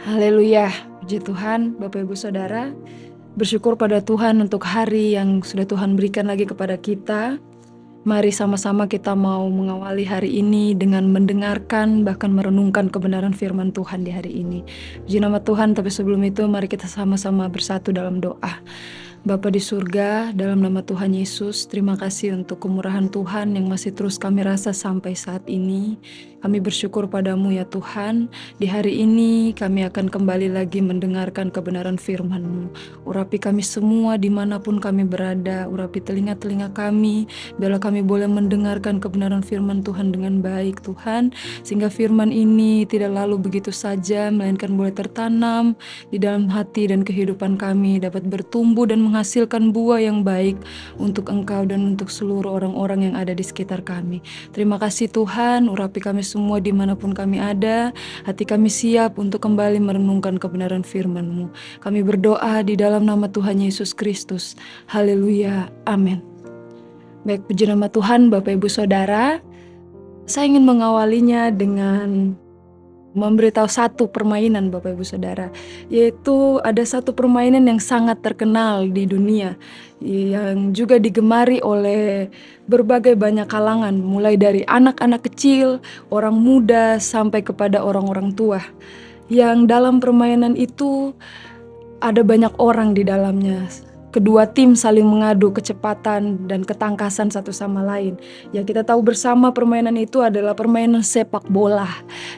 Haleluya, puji Tuhan, Bapak Ibu Saudara. Bersyukur pada Tuhan untuk hari yang sudah Tuhan berikan lagi kepada kita. Mari sama-sama kita mau mengawali hari ini dengan mendengarkan bahkan merenungkan kebenaran firman Tuhan di hari ini. Puji nama Tuhan, tapi sebelum itu mari kita sama-sama bersatu dalam doa. Bapa di surga, dalam nama Tuhan Yesus, terima kasih untuk kemurahan Tuhan yang masih terus kami rasa sampai saat ini. Kami bersyukur padamu ya Tuhan, di hari ini kami akan kembali lagi mendengarkan kebenaran firman-Mu. Urapi kami semua dimanapun kami berada, urapi telinga-telinga kami, biarlah kami boleh mendengarkan kebenaran firman Tuhan dengan baik Tuhan, sehingga firman ini tidak lalu begitu saja, melainkan boleh tertanam di dalam hati dan kehidupan kami, dapat bertumbuh dan menghasilkan buah yang baik untuk Engkau dan untuk seluruh orang-orang yang ada di sekitar kami. Terima kasih Tuhan, urapi kami semua dimanapun kami ada, hati kami siap untuk kembali merenungkan kebenaran firman-Mu. Kami berdoa di dalam nama Tuhan Yesus Kristus. Haleluya, amin. Baik, puji nama Tuhan Bapak Ibu Saudara. Saya ingin mengawalinya dengan memberitahu satu permainan Bapak Ibu Saudara, yaitu ada satu permainan yang sangat terkenal di dunia, yang juga digemari oleh berbagai banyak kalangan, mulai dari anak-anak kecil, orang muda, sampai kepada orang-orang tua. Yang dalam permainan itu ada banyak orang di dalamnya. Kedua tim saling mengadu kecepatan dan ketangkasan satu sama lain. Yang kita tahu bersama permainan itu adalah permainan sepak bola.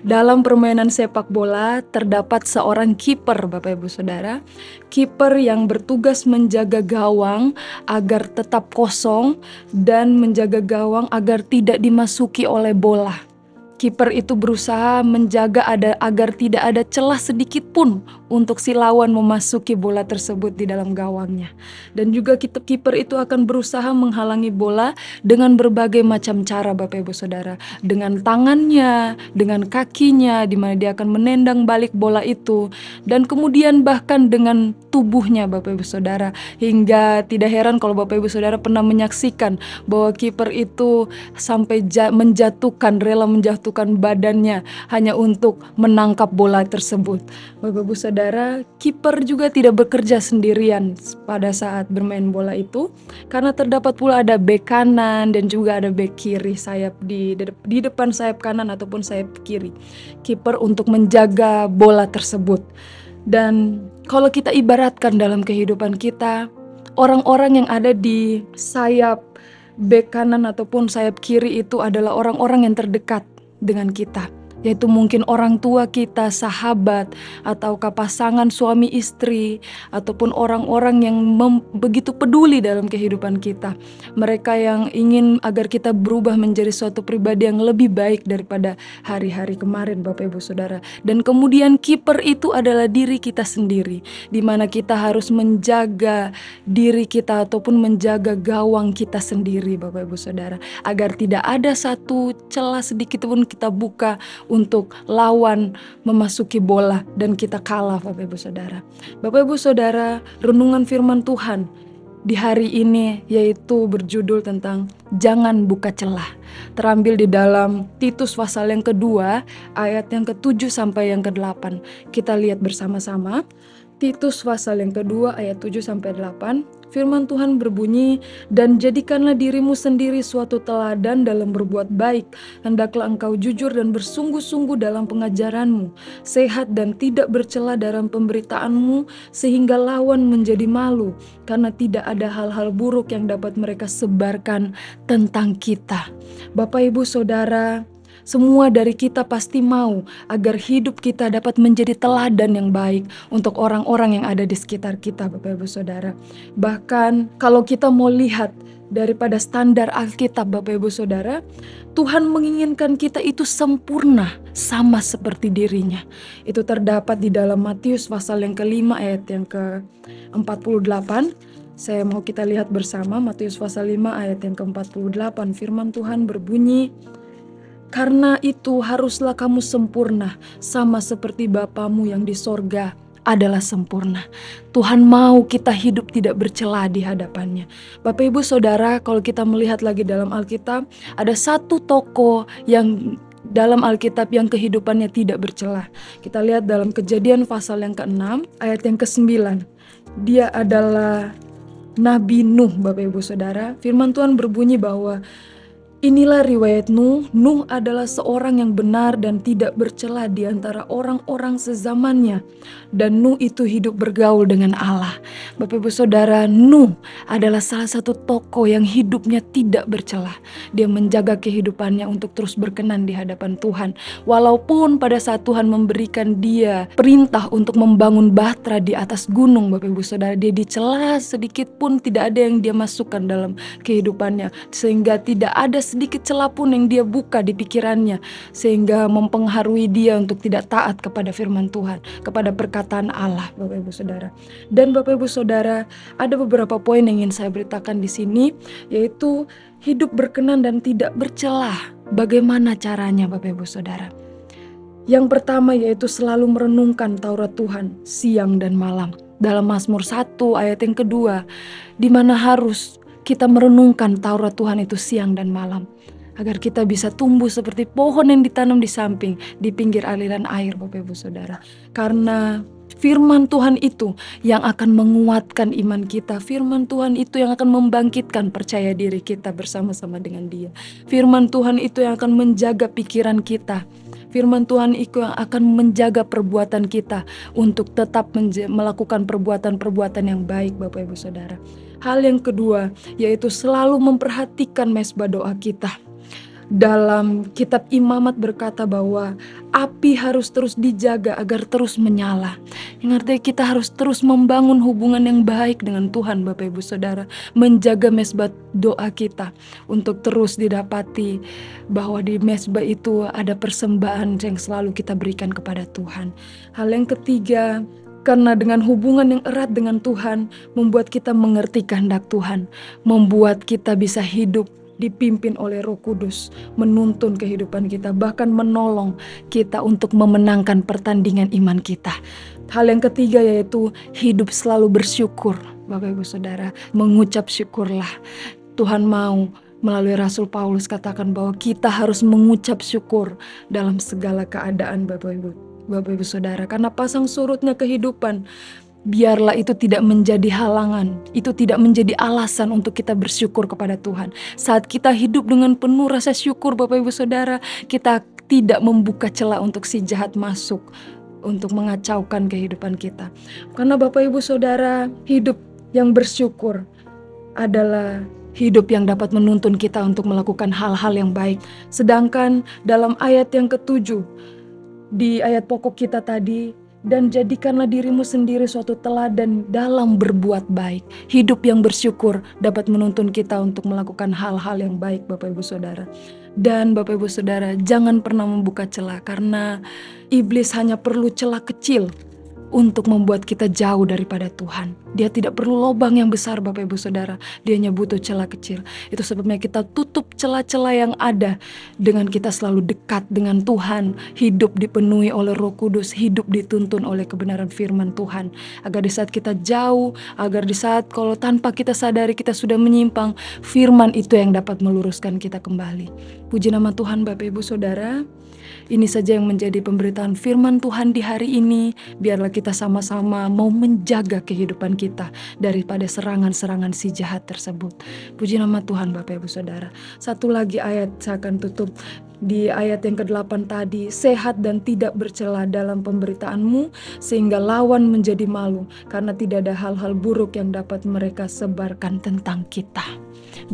Dalam permainan sepak bola terdapat seorang kiper Bapak Ibu Saudara. Kiper yang bertugas menjaga gawang agar tetap kosong dan menjaga gawang agar tidak dimasuki oleh bola. Kiper itu berusaha menjaga agar tidak ada celah sedikit pun untuk si lawan memasuki bola tersebut di dalam gawangnya. Dan juga kiper itu akan berusaha menghalangi bola dengan berbagai macam cara Bapak Ibu Saudara. Dengan tangannya, dengan kakinya, di mana dia akan menendang balik bola itu. Dan kemudian bahkan dengan tubuhnya Bapak Ibu Saudara. Hingga tidak heran kalau Bapak Ibu Saudara pernah menyaksikan bahwa kiper itu sampai rela menjatuhkan badannya hanya untuk menangkap bola tersebut. Bapak Ibu Saudara, kiper juga tidak bekerja sendirian pada saat bermain bola itu, karena terdapat pula ada bek kanan dan juga ada bek kiri, sayap di depan sayap kanan ataupun sayap kiri. Kiper untuk menjaga bola tersebut. Dan kalau kita ibaratkan dalam kehidupan kita, orang-orang yang ada di sayap bek kanan ataupun sayap kiri itu adalah orang-orang yang terdekat dengan kita, yaitu mungkin orang tua kita, sahabat, ataukah pasangan suami istri, ataupun orang-orang yang begitu peduli dalam kehidupan kita. Mereka yang ingin agar kita berubah menjadi suatu pribadi yang lebih baik daripada hari-hari kemarin Bapak Ibu Saudara. Dan kemudian kiper itu adalah diri kita sendiri, di mana kita harus menjaga diri kita ataupun menjaga gawang kita sendiri Bapak Ibu Saudara, agar tidak ada satu celah sedikit pun kita buka untuk lawan memasuki bola dan kita kalah Bapak Ibu Saudara. Bapak Ibu Saudara, renungan firman Tuhan di hari ini yaitu berjudul tentang jangan buka celah. Terambil di dalam Titus pasal yang kedua ayat yang ke-7 sampai yang ke-8. Kita lihat bersama-sama. Titus pasal yang kedua ayat 7 sampai 8. Firman Tuhan berbunyi, dan jadikanlah dirimu sendiri suatu teladan dalam berbuat baik. Hendaklah engkau jujur dan bersungguh-sungguh dalam pengajaranmu, sehat dan tidak bercela dalam pemberitaanmu, sehingga lawan menjadi malu, karena tidak ada hal-hal buruk yang dapat mereka sebarkan tentang kita. Bapak Ibu Saudara, semua dari kita pasti mau agar hidup kita dapat menjadi teladan yang baik untuk orang-orang yang ada di sekitar kita Bapak Ibu Saudara. Bahkan kalau kita mau lihat daripada standar Alkitab Bapak Ibu Saudara, Tuhan menginginkan kita itu sempurna sama seperti dirinya. Itu terdapat di dalam Matius pasal yang ke-5 ayat yang ke-48. Saya mau kita lihat bersama Matius pasal 5 ayat yang ke-48. Firman Tuhan berbunyi, karena itu haruslah kamu sempurna sama seperti Bapamu yang di sorga adalah sempurna. Tuhan mau kita hidup tidak bercela di hadapannya. Bapak Ibu Saudara, kalau kita melihat lagi dalam Alkitab, ada satu tokoh yang dalam Alkitab yang kehidupannya tidak bercelah. Kita lihat dalam Kejadian pasal yang ke-6 ayat yang ke-9. Dia adalah Nabi Nuh, Bapak Ibu Saudara. Firman Tuhan berbunyi bahwa inilah riwayat Nuh. Nuh adalah seorang yang benar dan tidak bercela di antara orang-orang sezamannya. Dan Nuh itu hidup bergaul dengan Allah. Bapak Ibu Saudara, Nuh adalah salah satu tokoh yang hidupnya tidak bercela. Dia menjaga kehidupannya untuk terus berkenan di hadapan Tuhan. Walaupun pada saat Tuhan memberikan dia perintah untuk membangun bahtera di atas gunung, Bapak Ibu Saudara, dia dicela sedikit pun tidak ada yang dia masukkan dalam kehidupannya. Sehingga tidak ada sedikit celah pun yang dia buka di pikirannya, sehingga mempengaruhi dia untuk tidak taat kepada firman Tuhan, kepada perkataan Allah, Bapak Ibu Saudara. Dan Bapak Ibu Saudara, ada beberapa poin yang ingin saya beritakan di sini, yaitu hidup berkenan dan tidak bercelah. Bagaimana caranya, Bapak Ibu Saudara? Yang pertama yaitu selalu merenungkan Taurat Tuhan siang dan malam. Dalam Mazmur 1 ayat yang kedua, di mana harus kita merenungkan Taurat Tuhan itu siang dan malam, agar kita bisa tumbuh seperti pohon yang ditanam di samping, di pinggir aliran air, Bapak Ibu Saudara. Karena firman Tuhan itu yang akan menguatkan iman kita. Firman Tuhan itu yang akan membangkitkan percaya diri kita bersama-sama dengan Dia. Firman Tuhan itu yang akan menjaga pikiran kita. Firman Tuhan itu yang akan menjaga perbuatan kita untuk tetap melakukan perbuatan-perbuatan yang baik, Bapak Ibu Saudara. Hal yang kedua yaitu selalu memperhatikan mezbah doa kita. Dalam kitab Imamat berkata bahwa api harus terus dijaga agar terus menyala. Yang artinya kita harus terus membangun hubungan yang baik dengan Tuhan, Bapak Ibu Saudara. Menjaga mezbah doa kita untuk terus didapati bahwa di mezbah itu ada persembahan yang selalu kita berikan kepada Tuhan. Hal yang ketiga, karena dengan hubungan yang erat dengan Tuhan membuat kita mengerti kehendak Tuhan, membuat kita bisa hidup dipimpin oleh Roh Kudus, menuntun kehidupan kita, bahkan menolong kita untuk memenangkan pertandingan iman kita. Hal yang ketiga yaitu hidup selalu bersyukur, Bapak Ibu Saudara, mengucap syukurlah. Tuhan mau melalui Rasul Paulus katakan bahwa kita harus mengucap syukur dalam segala keadaan, Bapak Ibu Saudara, karena pasang surutnya kehidupan, biarlah itu tidak menjadi halangan, itu tidak menjadi alasan untuk kita bersyukur kepada Tuhan. Saat kita hidup dengan penuh rasa syukur, Bapak Ibu Saudara, kita tidak membuka celah untuk si jahat masuk untuk mengacaukan kehidupan kita. Karena Bapak Ibu Saudara, hidup yang bersyukur adalah hidup yang dapat menuntun kita untuk melakukan hal-hal yang baik. Sedangkan dalam ayat yang ke-7, di ayat pokok kita tadi, dan jadikanlah dirimu sendiri suatu teladan dalam berbuat baik. Hidup yang bersyukur dapat menuntun kita untuk melakukan hal-hal yang baik, Bapak Ibu Saudara. Dan Bapak Ibu Saudara, jangan pernah membuka celah, karena iblis hanya perlu celah kecil untuk membuat kita jauh daripada Tuhan. Dia tidak perlu lubang yang besar, Bapak Ibu Saudara. Dia hanya butuh celah kecil. Itu sebabnya kita tutup celah-celah yang ada dengan kita selalu dekat dengan Tuhan, hidup dipenuhi oleh Roh Kudus, hidup dituntun oleh kebenaran firman Tuhan. Agar di saat kita jauh, agar di saat kalau tanpa kita sadari kita sudah menyimpang, firman itu yang dapat meluruskan kita kembali. Puji nama Tuhan, Bapak Ibu Saudara. Ini saja yang menjadi pemberitaan firman Tuhan di hari ini. Biarlah kita sama-sama mau menjaga kehidupan kita daripada serangan-serangan si jahat tersebut. Puji nama Tuhan, Bapak Ibu Saudara. Satu lagi ayat saya akan tutup. Di ayat yang ke-8 tadi, sehat dan tidak bercela dalam pemberitaanmu, sehingga lawan menjadi malu, karena tidak ada hal-hal buruk yang dapat mereka sebarkan tentang kita.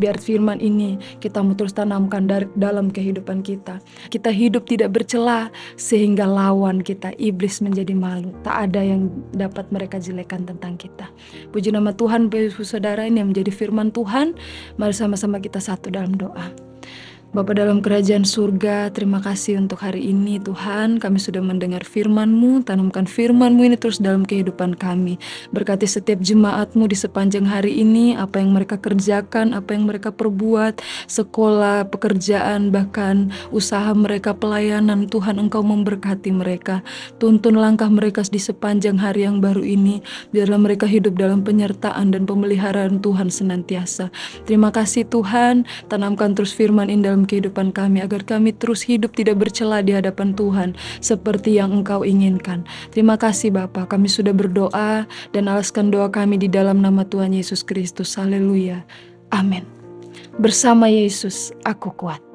Biar firman ini kita mau terus tanamkan dalam kehidupan kita. Kita hidup tidak bercela, sehingga lawan kita, iblis, menjadi malu. Tak ada yang dapat mereka jelekan tentang kita. Puji nama Tuhan, Bapak Ibu Saudara, ini yang menjadi firman Tuhan. Mari sama-sama kita satu dalam doa. Bapa dalam kerajaan surga, terima kasih untuk hari ini Tuhan. Kami sudah mendengar firman-Mu, tanamkan firman-Mu ini terus dalam kehidupan kami. Berkati setiap jemaat-Mu di sepanjang hari ini, apa yang mereka kerjakan, apa yang mereka perbuat, sekolah, pekerjaan, bahkan usaha mereka, pelayanan. Tuhan, Engkau memberkati mereka. Tuntun langkah mereka di sepanjang hari yang baru ini. Biarlah mereka hidup dalam penyertaan dan pemeliharaan Tuhan senantiasa. Terima kasih Tuhan, tanamkan terus firman ini dalam dalam kehidupan kami, agar kami terus hidup tidak bercela di hadapan Tuhan seperti yang Engkau inginkan. Terima kasih Bapa, kami sudah berdoa dan alaskan doa kami di dalam nama Tuhan Yesus Kristus. Haleluya. Amin. Bersama Yesus, aku kuat.